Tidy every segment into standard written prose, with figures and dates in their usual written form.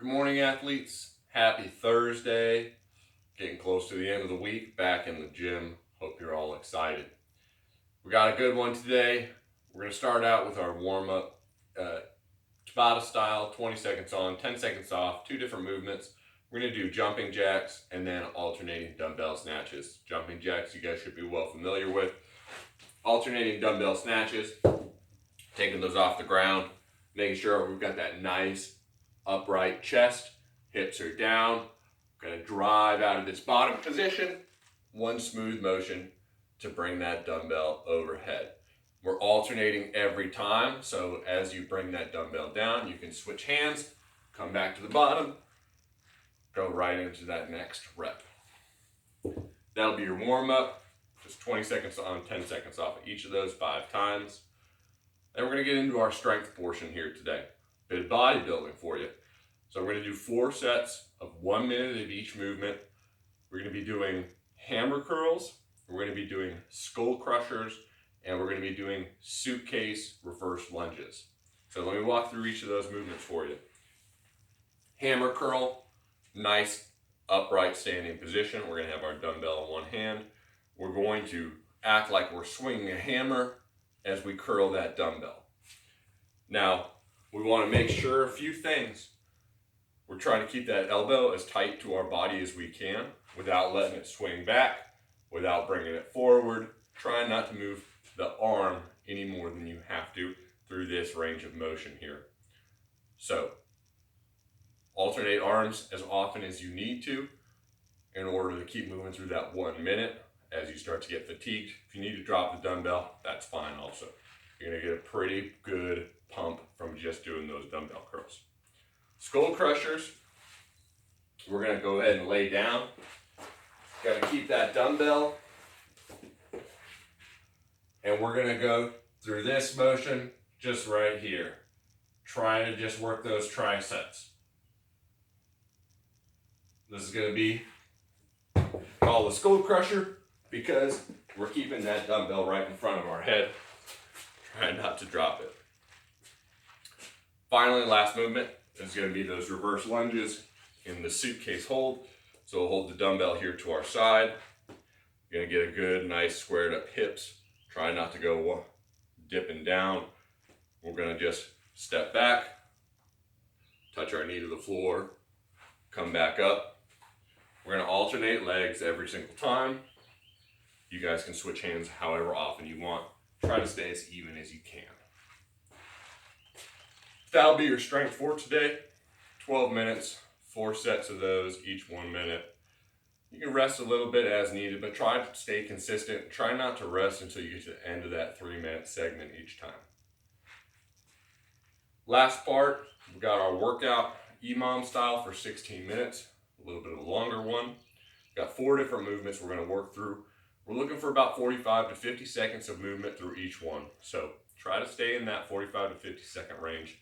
Good morning, athletes. Happy Thursday. Getting close to the end of the week, back in the gym. Hope you're all excited. We got a good one today. We're going to start out with our warm-up Tabata style, 20 seconds on, 10 seconds off, two different movements. We're going to do jumping jacks and then alternating dumbbell snatches. Jumping jacks you guys should be well familiar with. Alternating dumbbell snatches, taking those off the ground, making sure we've got that nice upright chest, hips are down. We're going to drive out of this bottom position, one smooth motion to bring that dumbbell overhead. We're alternating every time, so as you bring that dumbbell down, you can switch hands, come back to the bottom, go right into that next rep. That'll be your warm-up, just 20 seconds on, 10 seconds off of each of those 5 times. Then we're going to get into our strength portion here today. Bit of bodybuilding for you. So we're going to do 4 sets of 1 minute of each movement. We're going to be doing hammer curls, we're going to be doing skull crushers, and we're going to be doing suitcase reverse lunges. So let me walk through each of those movements for you. Hammer curl, nice upright standing position. We're going to have our dumbbell in one hand. We're going to act like we're swinging a hammer as we curl that dumbbell. Now, we want to make sure a few things. We're trying to keep that elbow as tight to our body as we can without letting it swing back, without bringing it forward. Trying not to move the arm any more than you have to through this range of motion here. So, alternate arms as often as you need to in order to keep moving through that 1 minute. As you start to get fatigued, if you need to drop the dumbbell, that's fine also. You're going to get a pretty good pump from just doing those dumbbell curls. Skull crushers, we're going to go ahead and lay down. Got to keep that dumbbell. And we're going to go through this motion just right here. Trying to just work those triceps. This is going to be called a skull crusher because we're keeping that dumbbell right in front of our head. Trying not to drop it. Finally, last movement is going to be those reverse lunges in the suitcase hold. So we'll hold the dumbbell here to our side. You're going to get a good, nice squared up hips. Try not to go dipping down. We're going to just step back, touch our knee to the floor, come back up. We're going to alternate legs every single time. You guys can switch hands however often you want. Try to stay as even as you can. That'll be your strength for today. 12 minutes, 4 sets of those, each 1 minute. You can rest a little bit as needed, but try to stay consistent. Try not to rest until you get to the end of that 3-minute segment each time. Last part, we've got our workout EMOM style for 16 minutes, a little bit of a longer one. We've got 4 different movements we're going to work through. We're looking for about 45 to 50 seconds of movement through each one. So try to stay in that 45 to 50 second range.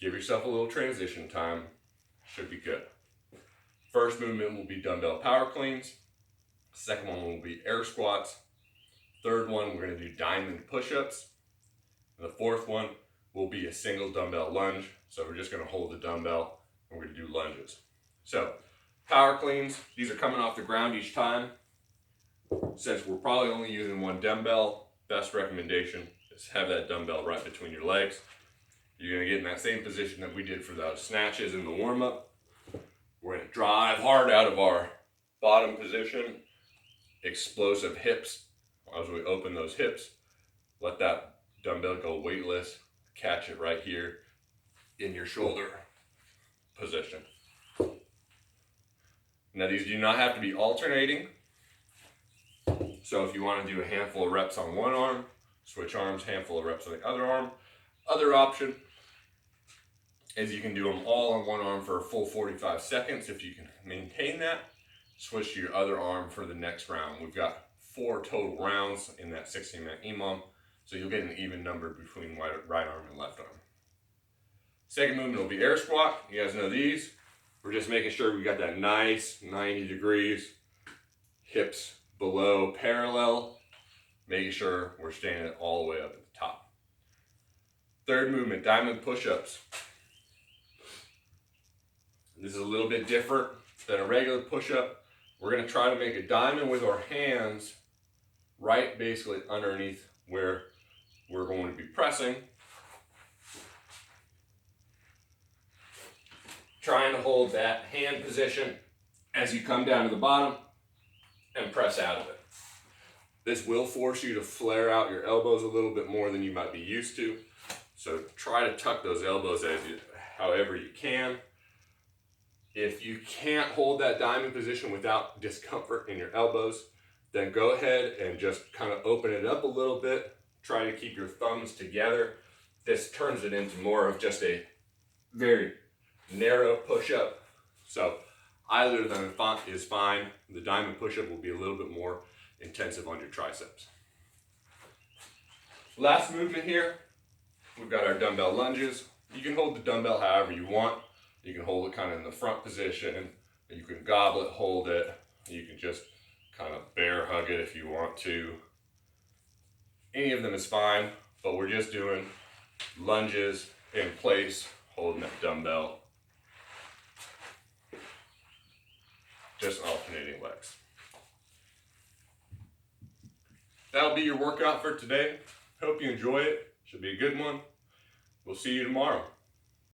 Give yourself a little transition time. Should be good. First movement will be dumbbell power cleans. Second one will be air squats. Third one, we're going to do diamond push-ups. The fourth one will be a single dumbbell lunge. So we're just going to hold the dumbbell and we're going to do lunges. So power cleans, these are coming off the ground each time. Since we're probably only using one dumbbell, best recommendation is have that dumbbell right between your legs. You're going to get in that same position that we did for those snatches in the warm-up. We're going to drive hard out of our bottom position, explosive hips. As we open those hips, let that dumbbell go weightless, catch it right here in your shoulder position. Now these do not have to be alternating. So if you want to do a handful of reps on one arm, switch arms, handful of reps on the other arm. Other option is you can do them all on one arm for a full 45 seconds. If you can maintain that, switch to your other arm for the next round. We've got 4 total rounds in that 16-minute EMOM, so you'll get an even number between right arm and left arm. Second movement will be air squat. You guys know these. We're just making sure we got that nice 90 degrees, hips below parallel, making sure we're standing all the way up at the top. Third movement, diamond push-ups. This is a little bit different than a regular push-up. We're gonna try to make a diamond with our hands right basically underneath where we're going to be pressing. Trying to hold that hand position as you come down to the bottom and press out of it. This will force you to flare out your elbows a little bit more than you might be used to. So try to tuck those elbows however you can. If you can't hold that diamond position without discomfort in your elbows, then go ahead and just kind of open it up a little bit. Try to keep your thumbs together. This turns it into more of just a very narrow push-up. So either than is fine. The diamond push-up will be a little bit more intensive on your triceps. Last movement here, we've got our dumbbell lunges. You can hold the dumbbell however you want. You can hold it kind of in the front position. You can gobble it, hold it. You can just kind of bear hug it if you want to. Any of them is fine, but we're just doing lunges in place, holding that dumbbell. Just alternating legs. That'll be your workout for today. Hope you enjoy it. Should be a good one. We'll see you tomorrow.